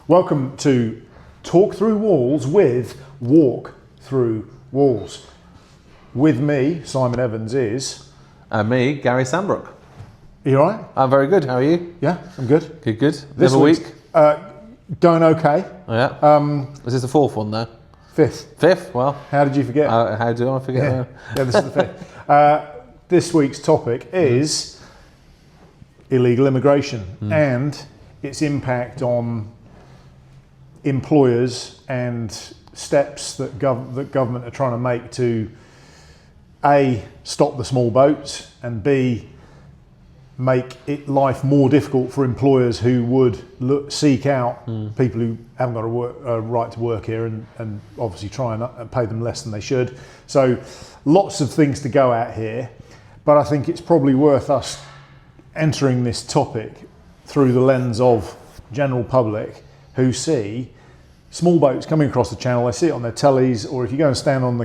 Welcome to Talk Through Walls with Walk Through Walls. With me, Simon Evans is... And me, Gary Sandbrook. Are you alright? I'm very good, how are you? Yeah, I'm good. Good. This week? Going okay. Oh, yeah. Is this the fourth one now? Fifth. Well. How did you forget? How do I forget that? Yeah, this is the fifth. This week's topic is illegal immigration and its impact on employers and steps that government are trying to make to A, stop the small boats, and B, make life more difficult for employers who would seek out people who haven't got a right to work here and obviously try and pay them less than they should. So lots of things to go at here, but I think it's probably worth us entering this topic through the lens of general public who see small boats coming across the channel. They see it on their tellies, or if you go and stand on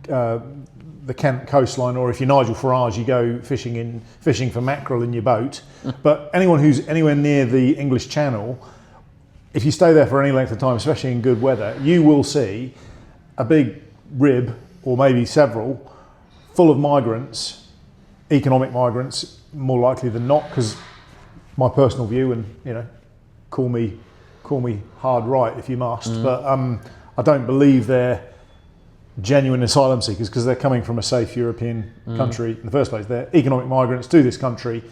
the Kent coastline, or if you're Nigel Farage, you go fishing for mackerel in your boat. But anyone who's anywhere near the English Channel, if you stay there for any length of time, especially in good weather, you will see a big rib, or maybe several, full of migrants, economic migrants, more likely than not, because my personal view, and call me hard right if you must, but I don't believe they're genuine asylum seekers because they're coming from a safe European country in the first place. They're economic migrants to this country.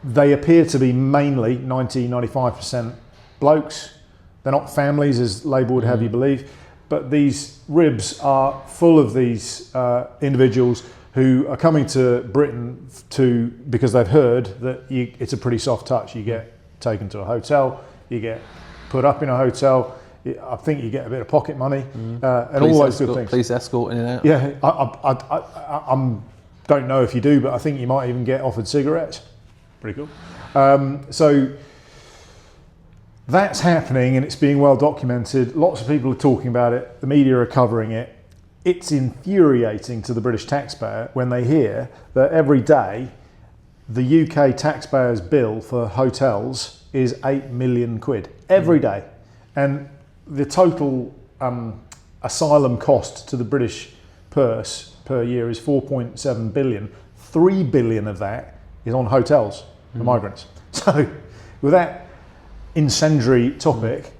They appear to be mainly 95% blokes. They're not families, as Labour would have you believe, but these ribs are full of these individuals who are coming to Britain because they've heard that it's a pretty soft touch. You get taken to a hotel, you get put up in a hotel, I think you get a bit of pocket money and all those good things. Police escort in and out. Yeah, I don't know if you do, but I think you might even get offered cigarettes. Pretty cool. So that's happening and it's being well documented. Lots of people are talking about it. The media are covering it. It's infuriating to the British taxpayer when they hear that every day the UK taxpayer's bill for hotels is 8 million quid every day. And the total asylum cost to the British purse per year is 4.7 billion. 3 billion of that is on hotels for migrants. So with that incendiary topic,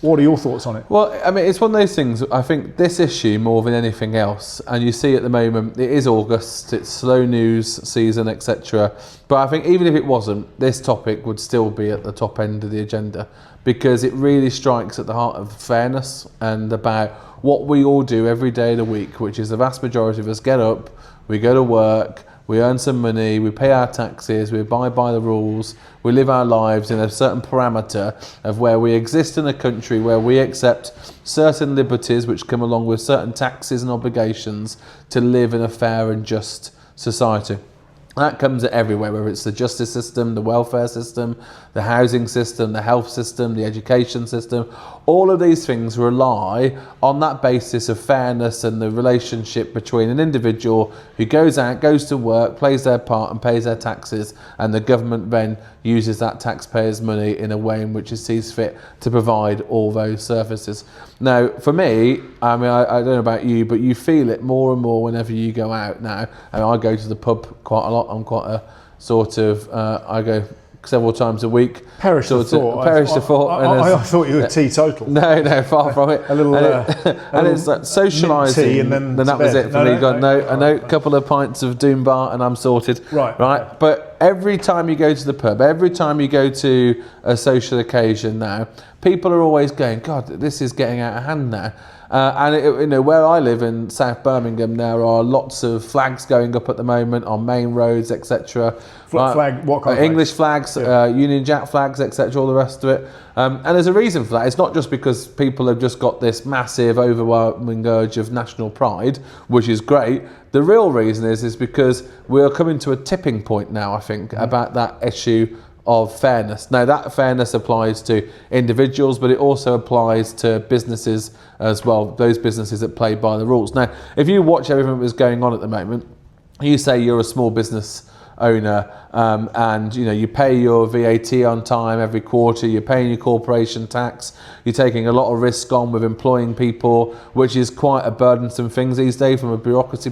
what are your thoughts on it? Well, I mean, it's one of those things, I think this issue more than anything else, and you see at the moment, it is August, it's slow news season, etc. But I think even if it wasn't, this topic would still be at the top end of the agenda because it really strikes at the heart of fairness and about what we all do every day of the week, which is the vast majority of us get up, we go to work, we earn some money, we pay our taxes, we abide by the rules, we live our lives in a certain parameter of where we exist in a country where we accept certain liberties which come along with certain taxes and obligations to live in a fair and just society. That comes at everywhere, whether it's the justice system, the welfare system, the housing system, the health system, the education system. All of these things rely on that basis of fairness and the relationship between an individual who goes out, goes to work, plays their part and pays their taxes, and the government then uses that taxpayers' money in a way in which it sees fit to provide all those services. Now, for me, I mean, I don't know about you, but you feel it more and more whenever you go out now. And I go to the pub quite a lot. I'm quite a sort of, I go several times a week. Perish the thought. I thought you were teetotal. No, far from it. A little, and it's like socialising, and that was it for me. A couple of pints of Doom Bar and I'm sorted. Right. But every time you go to the pub, every time you go to a social occasion now, people are always going, God, this is getting out of hand now. And where I live in South Birmingham, there are lots of flags going up at the moment on main roads, etc. Flag, what kind of English flags, Union Jack flags, etc. All the rest of it. And there's a reason for that. It's not just because people have just got this massive, overwhelming urge of national pride, which is great. The real reason is because we're coming to a tipping point now, I think, about that issue of fairness. Now that fairness applies to individuals, but it also applies to businesses as well, those businesses that play by the rules. Now, if you watch everything that's going on at the moment, you say you're a small business owner, and you pay your VAT on time every quarter, you're paying your corporation tax, you're taking a lot of risk on with employing people, which is quite a burdensome thing these days from a bureaucracy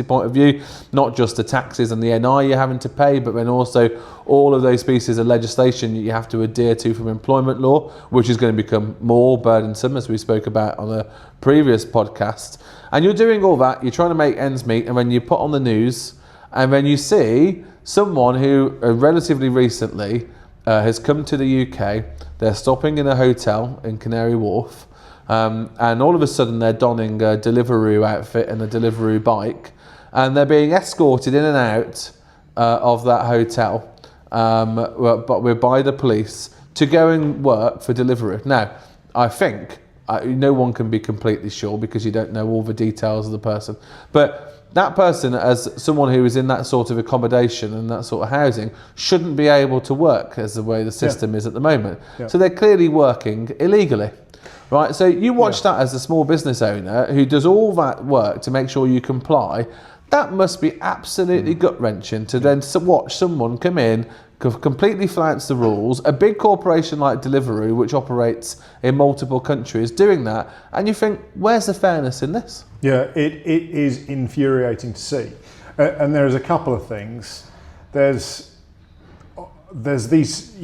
point of view. Not just the taxes and the NI you're having to pay, but then also all of those pieces of legislation that you have to adhere to from employment law, which is going to become more burdensome, as we spoke about on a previous podcast. And you're doing all that, you're trying to make ends meet, and when you put on the news, and then you see someone who relatively recently has come to the UK, they're stopping in a hotel in Canary Wharf, and all of a sudden they're donning a Deliveroo outfit and a Deliveroo bike, and they're being escorted in and out of that hotel, but we're by the police to go and work for Deliveroo. Now, I think no one can be completely sure because you don't know all the details of the person, but that person, as someone who is in that sort of accommodation and that sort of housing, shouldn't be able to work as the way the system is at the moment. Yeah. So they're clearly working illegally, right? So you watch that as a small business owner who does all that work to make sure you comply. That must be absolutely gut-wrenching to then watch someone come in, completely flounce the rules, a big corporation like Deliveroo, which operates in multiple countries, doing that, and you think, where's the fairness in this? Yeah, it is infuriating to see. And there's a couple of things. There's these,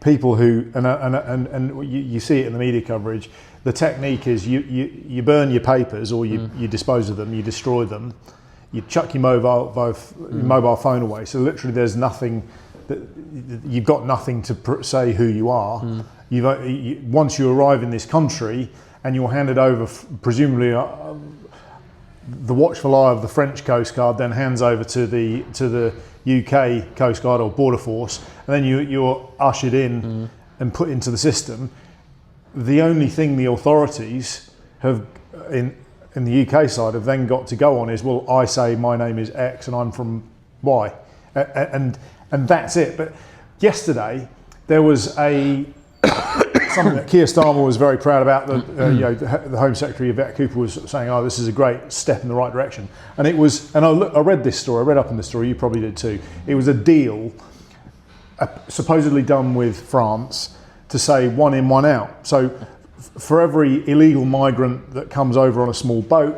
people who, and you see it in the media coverage, the technique is you burn your papers, or you dispose of them, you destroy them, you chuck your mobile phone away. So literally there's nothing, you've got nothing to say who you are. Once you arrive in this country and you're handed over, presumably the watchful eye of the French Coast Guard then hands over to the UK Coast Guard or Border Force, and then you're ushered in and put into the system. The only thing the authorities have in the UK side have then got to go on is, well, I say my name is X and I'm from Y, and that's it. But yesterday there was something that Keir Starmer was very proud about. The Home Secretary Yvette Cooper was saying, "Oh, this is a great step in the right direction." And it was, and I read this story. I read up on this story. You probably did too. It was a deal supposedly done with France to say one in, one out. So for every illegal migrant that comes over on a small boat,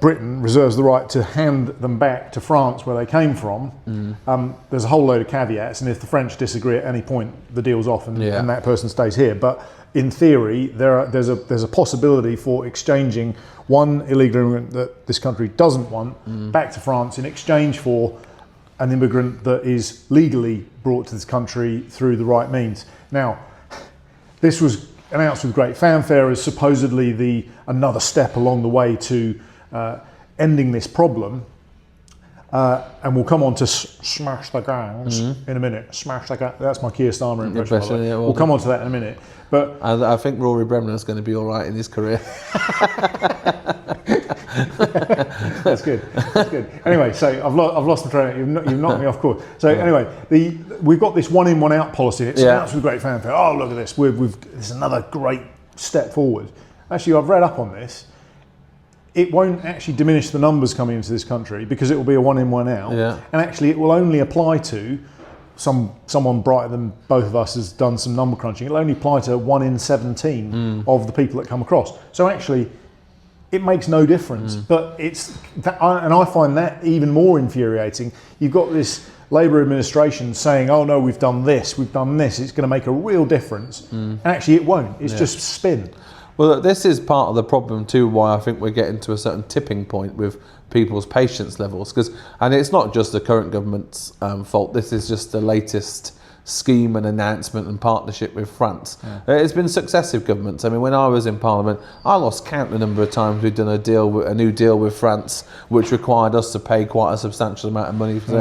Britain reserves the right to hand them back to France where they came from. There's a whole load of caveats, and if the French disagree at any point, the deal's off and that person stays here. But in theory, there's a possibility for exchanging one illegal immigrant that this country doesn't want back to France in exchange for an immigrant that is legally brought to this country through the right means. Now, this was announced with great fanfare as supposedly another step along the way to ending this problem, and we'll come on to smash the gangs in a minute. Smash the gangs. That's my Keir Starmer impression. We'll come on to that in a minute. But I think Rory Bremner's going to be all right in his career. That's good. That's good. Anyway, so I've lost the train. You've knocked me off course. So anyway, we've got this one in, one out policy. It's announced with great fanfare. Oh, look at this. This is another great step forward. Actually, I've read up on this. It won't actually diminish the numbers coming into this country because it will be a one in, one out. And actually, it will only apply to someone brighter than both of us has done some number crunching. It'll only apply to 1 in 17 of the people that come across. So actually, it makes no difference. But it's that, and I find that even more infuriating. You've got this Labour administration saying, "Oh no, we've done this. It's going to make a real difference," and actually, it won't. It's just spin. Well, this is part of the problem too, why I think we're getting to a certain tipping point with people's patience levels. And it's not just the current government's fault, this is just the latest scheme and announcement and partnership with France. It's been successive governments. I mean, when I was in Parliament, I lost count the number of times we'd done a new deal with France, which required us to pay quite a substantial amount of money for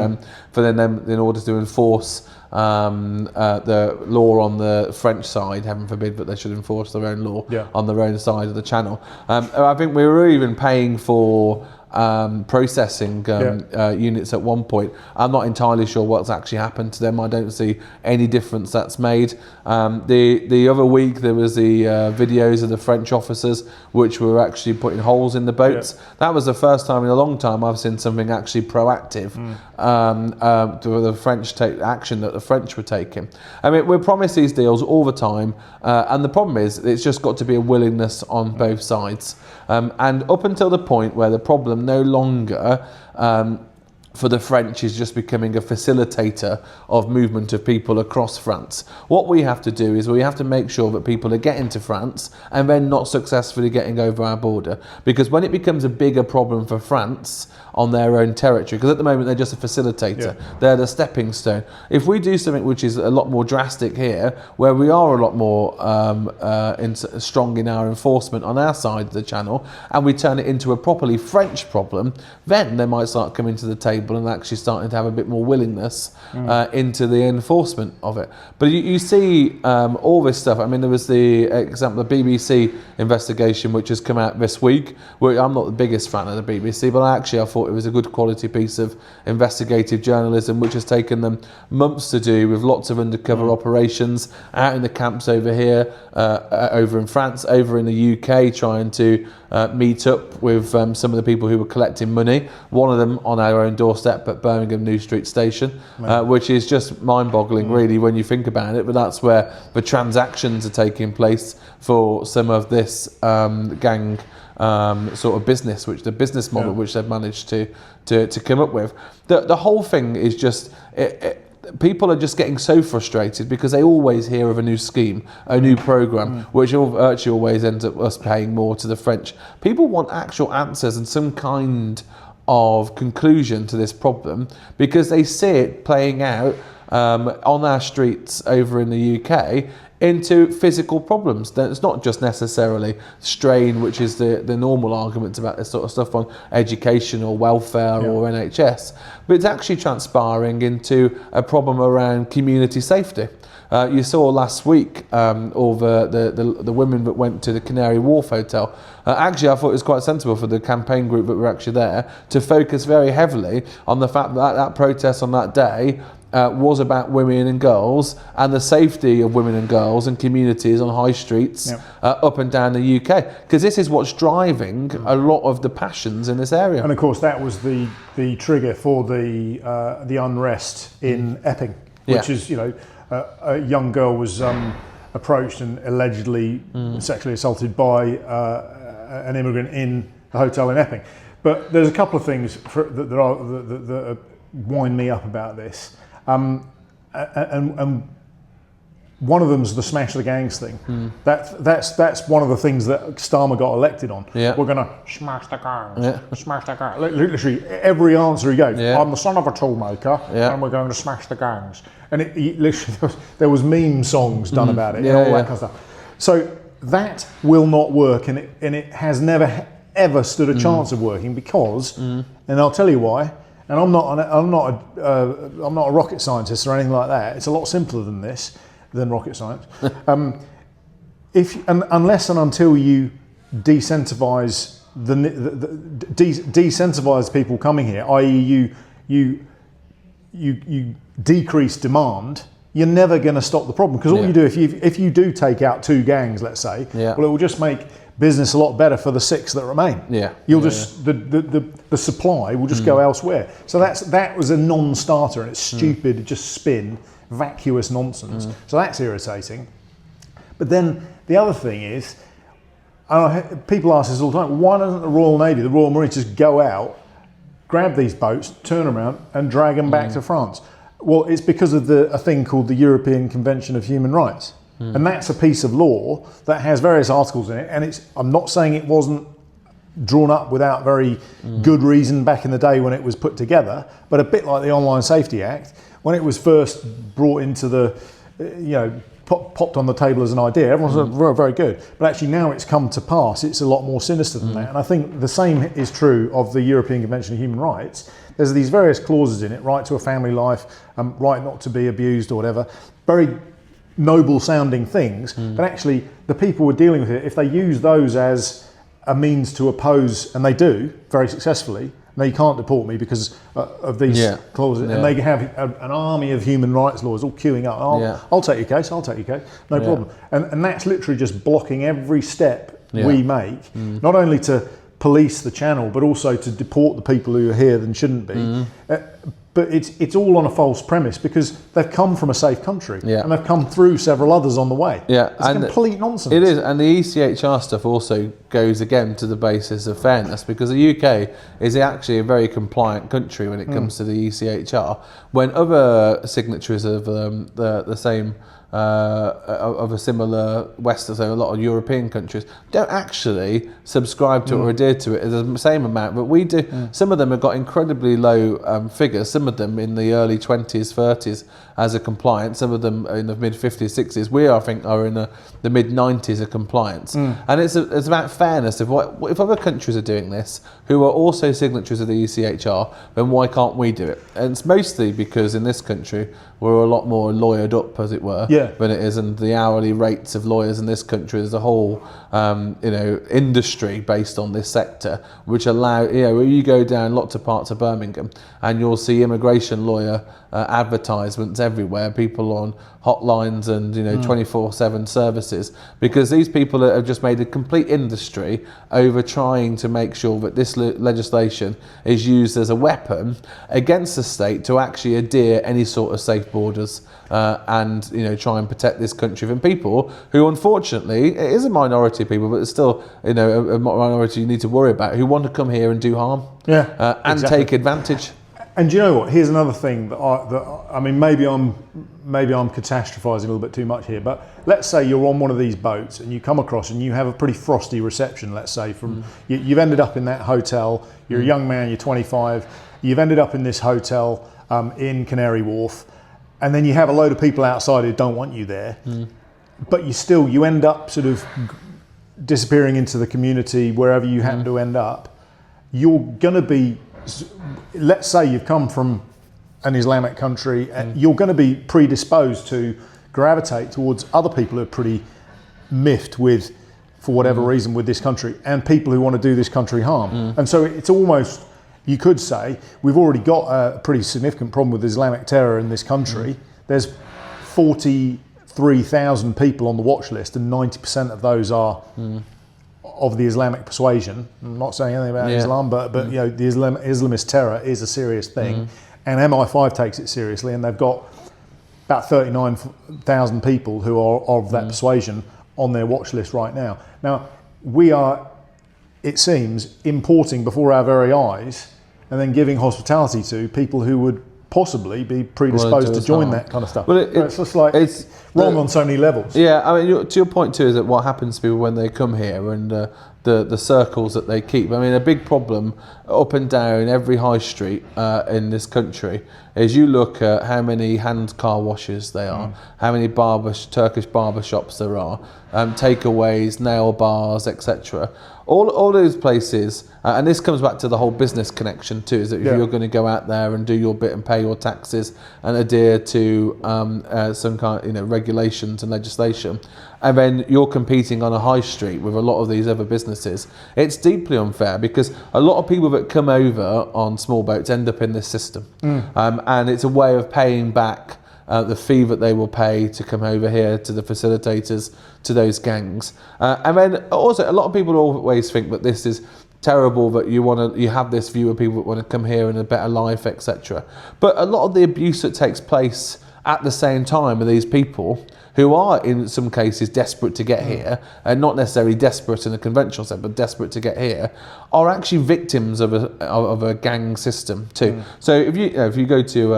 them in order to enforce the law on the French side. Heaven forbid, but they should enforce their own law on their own side of the channel. I think we were even paying for processing units at one point. I'm not entirely sure what's actually happened to them. I don't see any difference that's made. The other week there was the videos of the French officers which were actually putting holes in the boats. That was the first time in a long time I've seen something actually proactive to the French action that the French were taking. I mean, we're promised these deals all the time, and the problem is it's just got to be a willingness on both sides. And up until the point where the problem no longer for the French is just becoming a facilitator of movement of people across France. What we have to do is we have to make sure that people are getting to France and then not successfully getting over our border. Because when it becomes a bigger problem for France on their own territory, because at the moment they're just a facilitator, they're the stepping stone. If we do something which is a lot more drastic here, where we are a lot more strong in our enforcement on our side of the channel, and we turn it into a properly French problem, then they might start coming to the table and actually starting to have a bit more willingness into the enforcement of it. But you see all this stuff. I mean, there was the example, the BBC investigation which has come out this week. I'm not the biggest fan of the BBC, but I thought it was a good quality piece of investigative journalism which has taken them months to do, with lots of undercover operations out in the camps over here, over in France, over in the UK, trying to meet up with some of the people who were collecting money. One of them on our own doorstep at Birmingham New Street Station, which is just mind-boggling really when you think about it, but that's where the transactions are taking place for some of this gang sort of business, which the business model which they've managed to come up with. The whole thing is just people are just getting so frustrated because they always hear of a new scheme, a new program, which virtually always ends up us paying more to the French. People want actual answers and some kind of conclusion to this problem, because they see it playing out on our streets over in the UK into physical problems. It's not just necessarily strain, which is the normal arguments about this sort of stuff on education or welfare or NHS, but it's actually transpiring into a problem around community safety. You saw last week all the women that went to the Canary Wharf Hotel. Actually, I thought it was quite sensible for the campaign group that were actually there to focus very heavily on the fact that that protest on that day was about women and girls and the safety of women and girls and communities on high streets up and down the UK, because this is what's driving a lot of the passions in this area. And of course that was the trigger for the unrest in Epping, which is, you know, a young girl was approached and allegedly sexually assaulted by an immigrant in the hotel in Epping. But there's a couple of things that wind me up about this. And one of them's the smash the gangs thing. That's one of the things that Starmer got elected on. We're going to smash the gangs, smash the gangs. Literally every answer he gave. I'm the son of a toolmaker, and we're going to smash the gangs. And literally there was meme songs done about it, and all that kind of stuff. So that will not work, and it has never ever stood a chance of working, because, and I'll tell you why. And I'm not a rocket scientist or anything like that. It's a lot simpler than this, than rocket science. Unless and until you desensitize desensitize people coming here, i.e., you decrease demand, you're never going to stop the problem. Because all you do, if you do take out two gangs, let's say, well, it will just make business a lot better for the six that remain. You'll just the supply will just go elsewhere. So that was a non-starter, and it's stupid, just spin, vacuous nonsense. So that's irritating. But then the other thing is, people ask this all the time, why doesn't the Royal Navy, the Royal Marines, just go out, grab these boats, turn around and drag them back to France? Well, it's because of a thing called the European Convention of Human Rights. And that's a piece of law that has various articles in it, and I'm not saying it wasn't drawn up without very good reason back in the day when it was put together, but a bit like the Online Safety Act, when it was first brought into popped on the table as an idea, everyone was very, very good. But actually now it's come to pass, it's a lot more sinister than that. And I think the same is true of the European Convention of Human Rights. There's these various clauses in it, right to a family life, right not to be abused or whatever, very noble sounding things, but actually the people who are dealing with it, if they use those as a means to oppose, and they do very successfully. No, you can't deport me because of these clauses. And they have an army of human rights lawyers all queuing up. I'll take your case, no problem. And that's literally just blocking every step we make, not only to police the channel, but also to deport the people who are here and shouldn't be. But it's all on a false premise because they've come from a safe country and they've come through several others on the way. It's complete nonsense. It is, and the ECHR stuff goes again to the basis of fairness, because the UK is actually a very compliant country when it comes to the ECHR. When other signatories of the same of a similar Western, so a lot of European countries don't actually subscribe to it or adhere to it as the same amount, but we do. Some of them have got incredibly low figures, some of them in the early 20s, 30s as a compliance, some of them in the mid 50s, 60s. We, I think, are in the mid 90s of compliance. And it's about fairness. If other countries are doing this, who are also signatories of the ECHR, then why can't we do it? And it's mostly because in this country, we're a lot more lawyered up, as it were, than it is, and the hourly rates of lawyers in this country is a whole, industry based on this sector, which allow, you go down lots of parts of Birmingham, and you'll see immigration lawyer advertisements everywhere, people on hotlines and 24/7 services, because these people have just made a complete industry over trying to make sure that this legislation is used as a weapon against the state to actually adhere any sort of safe borders and try and protect this country from people who, unfortunately, it is a minority of people, but it's still a minority you need to worry about, who want to come here and do harm and take advantage. And do you know what? Here's another thing that I mean, maybe I'm catastrophizing a little bit too much here, but let's say you're on one of these boats and you come across and you have a pretty frosty reception. Let's say you've ended up in that hotel. You're a young man. You're 25. You've ended up in this hotel in Canary Wharf, and then you have a load of people outside who don't want you there. But you end up sort of disappearing into the community wherever you happen to end up. You're going to be, let's say you've come from an Islamic country, you're going to be predisposed to gravitate towards other people who are pretty miffed with, for whatever reason, with this country, and people who want to do this country harm. And so it's almost, you could say, we've already got a pretty significant problem with Islamic terror in this country. There's 43,000 people on the watch list, and 90% of those are of the Islamic persuasion. I'm not saying anything about Islam, but the Islamist terror is a serious thing, and MI5 takes it seriously, and they've got about 39,000 people who are of that persuasion on their watch list right now. Now, we are, it seems, importing before our very eyes and then giving hospitality to people who would possibly be predisposed to join that kind of stuff. It's just like, it's wrong on so many levels. Yeah, I mean, to your point too, is that what happens to people when they come here and the circles that they keep. I mean, a big problem up and down every high street in this country is you look at how many hand car washes there are, how many Turkish barber shops there are, takeaways, nail bars, etc. All those places, and this comes back to the whole business connection too, is that if you're going to go out there and do your bit and pay your taxes and adhere to some kind of regulations and legislation, and then you're competing on a high street with a lot of these other businesses, it's deeply unfair, because a lot of people that come over on small boats end up in this system, and it's a way of paying back the fee that they will pay to come over here to the facilitators, to those gangs. And then also, a lot of people always think that this is terrible, that you have this view of people that want to come here and a better life, etc. But a lot of the abuse that takes place at the same time are these people who are, in some cases, desperate to get here, and not necessarily desperate in a conventional sense, but desperate to get here, are actually victims of a gang system too. So if you go to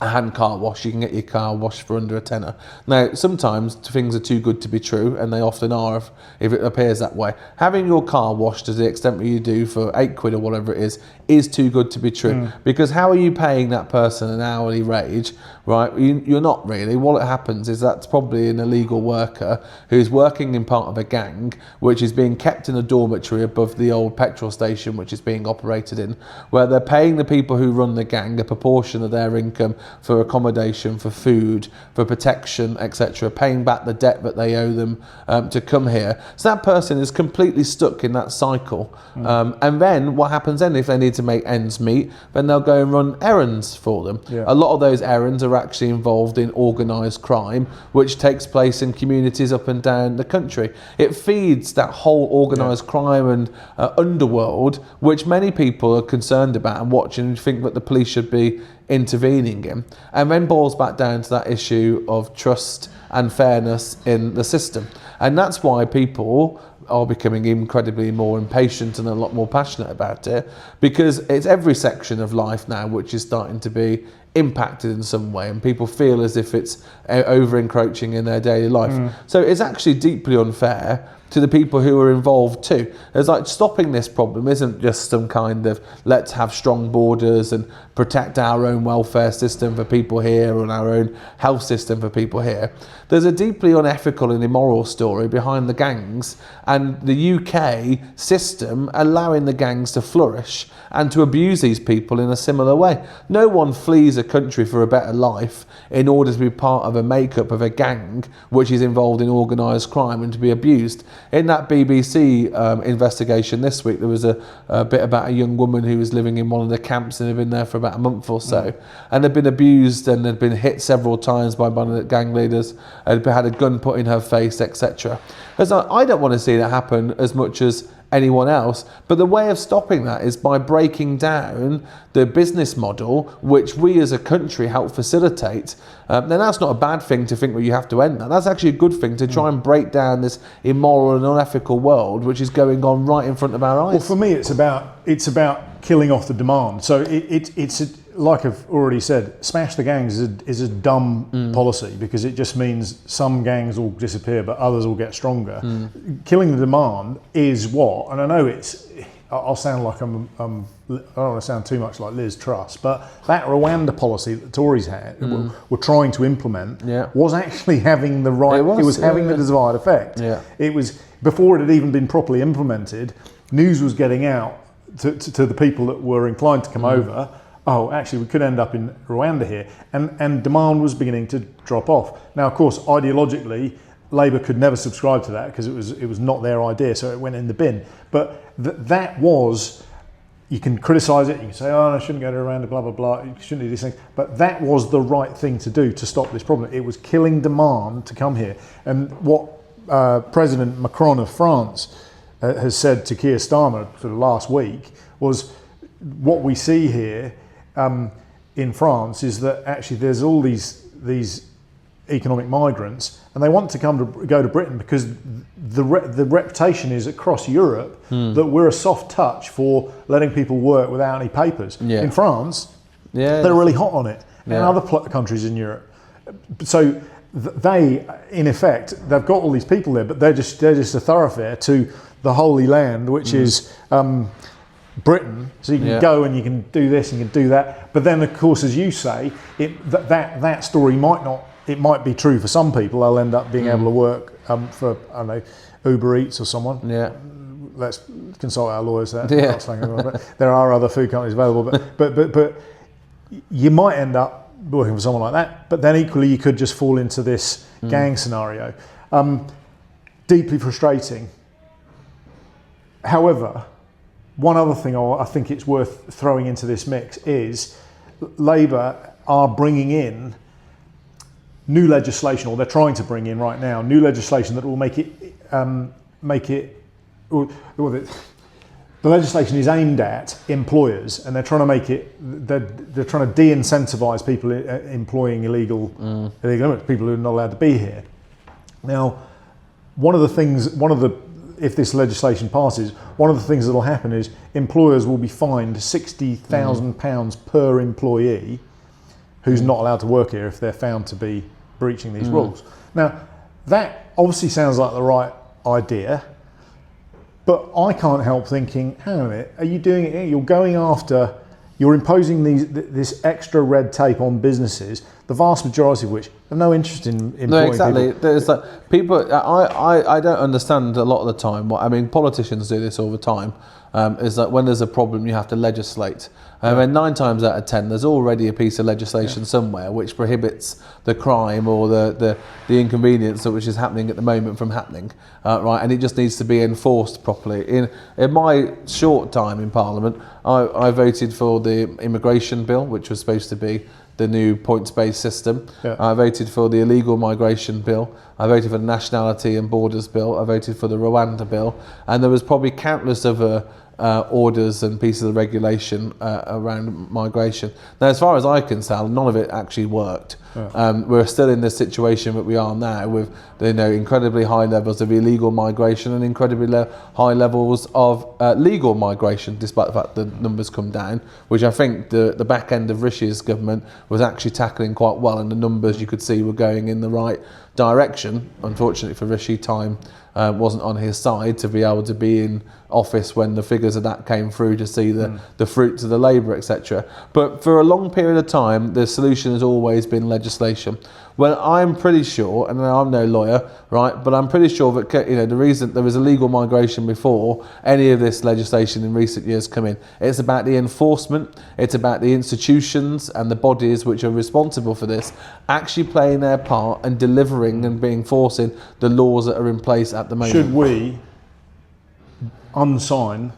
a hand car wash, you can get your car washed for under a tenner. Now, sometimes things are too good to be true, and they often are if it appears that way. Having your car washed to the extent that you do for £8 or whatever it is too good to be true. Because how are you paying that person an hourly wage, right? You're not really. What happens is that's probably an illegal worker who's working in part of a gang, which is being kept in a dormitory above the old petrol station, which is being operated in, where they're paying the people who run the gang a proportion of their income for accommodation, for food, for protection, etc., paying back the debt that they owe them to come here. So that person is completely stuck in that cycle. And then what happens then, if they need to make ends meet, then they'll go and run errands for them. A lot of those errands are actually involved in organised crime, which takes place in communities up and down the country. It feeds that whole organised crime and underworld, which many people are concerned about and watching and think that the police should be intervening in, and then boils back down to that issue of trust and fairness in the system. And that's why people are becoming incredibly more impatient and a lot more passionate about it, because it's every section of life now which is starting to be impacted in some way, and people feel as if it's over encroaching in their daily life. So it's actually deeply unfair to the people who are involved too. It's like stopping this problem isn't just some kind of let's have strong borders and protect our own welfare system for people here and our own health system for people here. There's a deeply unethical and immoral story behind the gangs and the UK system allowing the gangs to flourish and to abuse these people in a similar way. No one flees a country for a better life in order to be part of a makeup of a gang which is involved in organised crime and to be abused. In that BBC investigation this week, there was a bit about a young woman who was living in one of the camps and had been there for about a month or so, and had been abused and had been hit several times by one of the gang leaders, had had a gun put in her face, etc. I don't want to see that happen as much as anyone else, but the way of stopping that is by breaking down the business model which we as a country help facilitate. Then that's not a bad thing to think that you have to end that. That's actually a good thing to try and break down this immoral and unethical world which is going on right in front of our eyes. Well, for me, it's about killing off the demand. So like I've already said, smash the gangs is a dumb policy, because it just means some gangs will disappear but others will get stronger. Killing the demand is what, and I know I'll sound like I don't want to sound too much like Liz Truss, but that Rwanda policy that the Tories had, were trying to implement, was actually having the right, it was having the desired effect. It was, before it had even been properly implemented, news was getting out to the people that were inclined to come over. Oh, actually, we could end up in Rwanda here, and demand was beginning to drop off. Now, of course, ideologically, Labour could never subscribe to that because it was not their idea, so it went in the bin. But that was, you can criticise it, you can say, oh, I shouldn't go to Rwanda, blah blah blah, you shouldn't do these things. But that was the right thing to do to stop this problem. It was killing demand to come here, and what President Macron of France has said to Keir Starmer sort of last week was, what we see here in France is that actually there's all these economic migrants, and they want to go to Britain because the reputation is across Europe that we're a soft touch for letting people work without any papers. In France, they're really hot on it, and other countries in Europe. So they, in effect, they've got all these people there, but they're just a thoroughfare to the Holy Land, which is Britain. So you can go and you can do this and you can do that. But then, of course, as you say, that story might be true for some people. They'll end up being able to work for, I don't know, Uber Eats or someone. Let's consult our lawyers there. There are other food companies available, but you might end up working for someone like that. But then equally, you could just fall into this gang scenario. Deeply frustrating. However, one other thing I think it's worth throwing into this mix is Labour are bringing in new legislation, or they're trying to bring in right now, new legislation that will the legislation is aimed at employers, and they're trying to make it, they're trying to de-incentivise people employing illegal immigrants, people who are not allowed to be here. Now, if this legislation passes, one of the things that will happen is employers will be fined £60,000 per employee who's not allowed to work here if they're found to be breaching these rules. Now, that obviously sounds like the right idea. But I can't help thinking, hang on a minute, are you doing it? You're imposing this extra red tape on businesses, the vast majority of which have no interest in employing No, exactly. people. There's like people. I don't understand a lot of the time. I mean, politicians do this all the time. Is that when there's a problem, you have to legislate. And 9 times out of 10, there's already a piece of legislation somewhere which prohibits the crime or the inconvenience which is happening at the moment from happening, right? And it just needs to be enforced properly. In my short time in Parliament, I voted for the immigration bill, which was supposed to be the new points-based system. Yeah. I voted for the illegal migration bill. I voted for the nationality and borders bill. I voted for the Rwanda bill. And there was probably countless other orders and pieces of regulation around migration. Now, as far as I can tell, none of it actually worked. Yeah. We're still in the situation that we are now with incredibly high levels of illegal migration and incredibly high levels of legal migration, despite the fact the numbers come down, which I think the back end of Rishi's government was actually tackling quite well, and the numbers you could see were going in the right direction. Unfortunately for Rishi, time wasn't on his side to be able to be in office when the figures of that came through to see the fruits of the labour, etc. But for a long period of time, the solution has always been legislation. Well, I'm pretty sure, and I'm no lawyer, right, but I'm pretty sure that the reason there was illegal migration before any of this legislation in recent years come in, it's about the enforcement, it's about the institutions and the bodies which are responsible for this actually playing their part and delivering and enforcing the laws that are in place at the moment. Should we unsign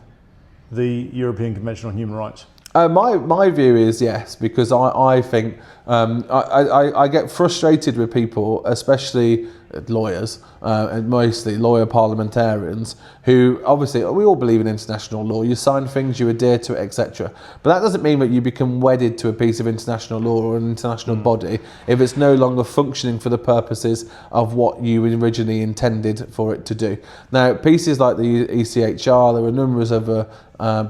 the European Convention on Human Rights? My view is yes, because I think I get frustrated with people, especially lawyers, and mostly lawyer parliamentarians, who obviously we all believe in international law. You sign things, you adhere to it, etc. But that doesn't mean that you become wedded to a piece of international law or an international body if it's no longer functioning for the purposes of what you originally intended for it to do. Now, pieces like the ECHR, there are numerous other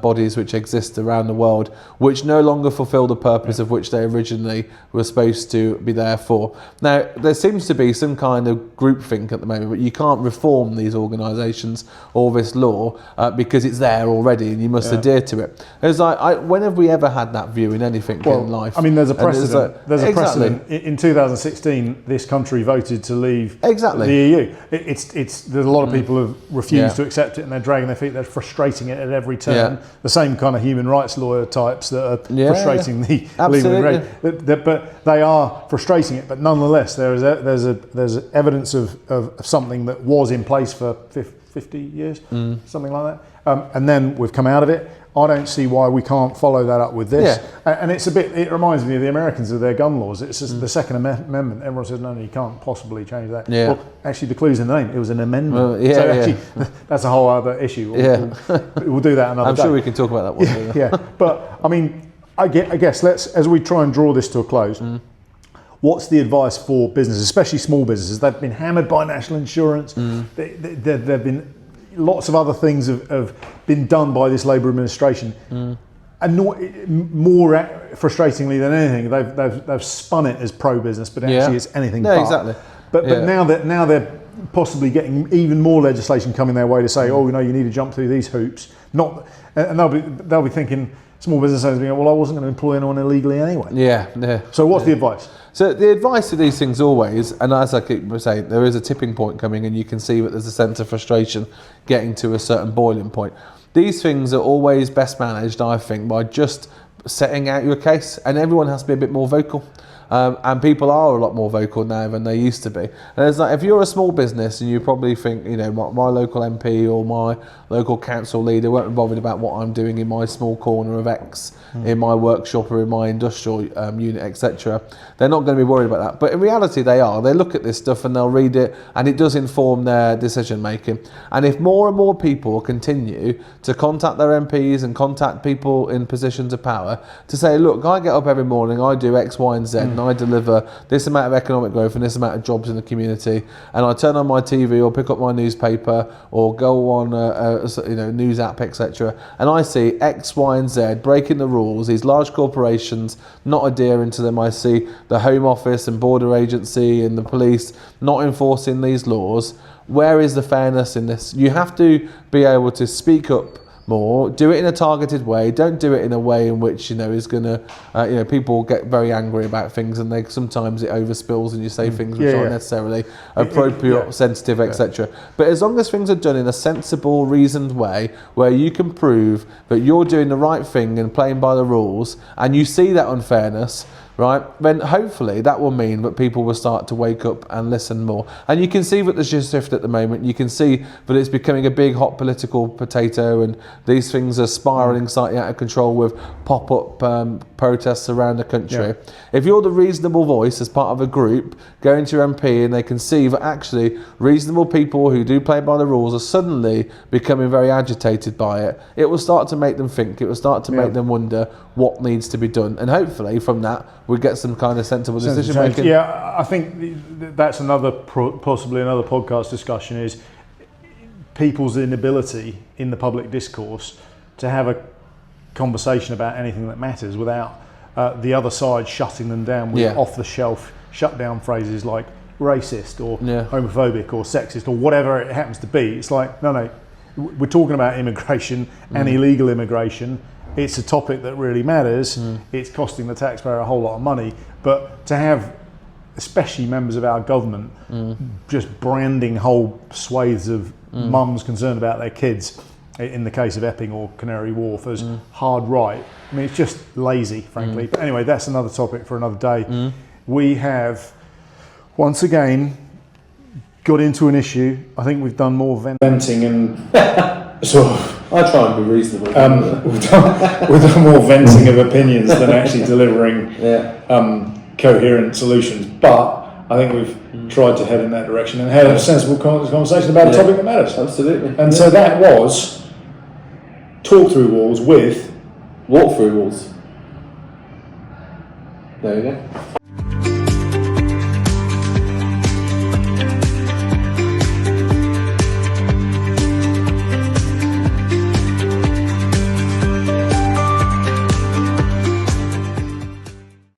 bodies which exist around the world which no longer fulfill the purpose of which they originally were supposed to be there for. Now, there seems to be some kind of groupthink at the moment, but you can't reform these organisations or this law because it's there already and you must adhere to it. It's like, when have we ever had that view in anything in life? I mean, there's a precedent. There's a precedent. In 2016, this country voted to leave the EU. There's a lot of people who have refused to accept it and they're dragging their feet. They're frustrating it at every turn. The same kind of human rights lawyer types that are frustrating the legal rate. But they are frustrating it. But nonetheless, there's evidence of something that was in place for 50 years, something like that. And then we've come out of it. I don't see why we can't follow that up with this. And it reminds me of the Americans with their gun laws. It's just the Second Amendment. Everyone says, no, you can't possibly change that. Well, actually, the clue's in the name. It was an amendment. Actually, that's a whole other issue. We'll do that another day. I'm sure we can talk about that one. But, I mean, I guess as we try and draw this to a close, what's the advice for businesses, especially small businesses? They've been hammered by national insurance. There've been lots of other things have been done by this Labour administration, and more frustratingly than anything, they've spun it as pro-business, but actually it's anything but. Exactly. But now they're possibly getting even more legislation coming their way to say, you need to jump through these hoops. And they'll be thinking, small business owners being, well, I wasn't going to employ anyone illegally anyway. So what's the advice? So the advice to these things always, and as I keep saying, there is a tipping point coming and you can see that there's a sense of frustration getting to a certain boiling point. These things are always best managed, I think, by just setting out your case, and everyone has to be a bit more vocal. And people are a lot more vocal now than they used to be. And it's like, if you're a small business and you probably think, my local MP or my local council leader won't be bothered about what I'm doing in my small corner of X, in my workshop or in my industrial unit, etc. They're not going to be worried about that. But in reality, they are. They look at this stuff and they'll read it, and it does inform their decision making. And if more and more people continue to contact their MPs and contact people in positions of power to say, look, I get up every morning, I do X, Y, and Z, and I deliver this amount of economic growth and this amount of jobs in the community, and I turn on my TV or pick up my newspaper or go on a news app, etc., and I see X, Y, and Z breaking the rules, these large corporations not adhering to them. I see the Home Office and Border Agency and the police not enforcing these laws. Where is the fairness in this? You have to be able to speak up more, do it in a targeted way. Don't do it in a way in which is going to, people get very angry about things, and they sometimes it overspills, and you say things which aren't necessarily appropriate, sensitive, etc. But as long as things are done in a sensible, reasoned way, where you can prove that you're doing the right thing and playing by the rules, and you see that unfairness, right, then hopefully that will mean that people will start to wake up and listen more. And you can see that there's just a shift at the moment. You can see that it's becoming a big hot political potato, and these things are spiralling slightly out of control with pop-up protests around the country. Yeah. If you're the reasonable voice as part of a group going to your MP, and they can see that actually reasonable people who do play by the rules are suddenly becoming very agitated by it, it will start to make them think, it will start to make them wonder what needs to be done, and hopefully from that we get some kind of sensible decision making. Yeah, I think that's possibly another podcast discussion, is people's inability in the public discourse to have a conversation about anything that matters without the other side shutting them down with off-the-shelf shutdown phrases like racist or homophobic or sexist or whatever it happens to be. It's like, no, we're talking about immigration and illegal immigration. It's a topic that really matters. It's costing the taxpayer a whole lot of money. But to have, especially members of our government, just branding whole swathes of mums concerned about their kids, in the case of Epping or Canary Wharf, as hard right, I mean, it's just lazy, frankly. But anyway, that's another topic for another day. We have, once again, got into an issue. I think we've done more venting and sort of... I try and be reasonable. We've done more venting of opinions than actually delivering coherent solutions. But I think we've tried to head in that direction and had a sensible conversation about a topic that matters. Absolutely. And so that was Talk Through Walls with Walk Through Walls. There you go.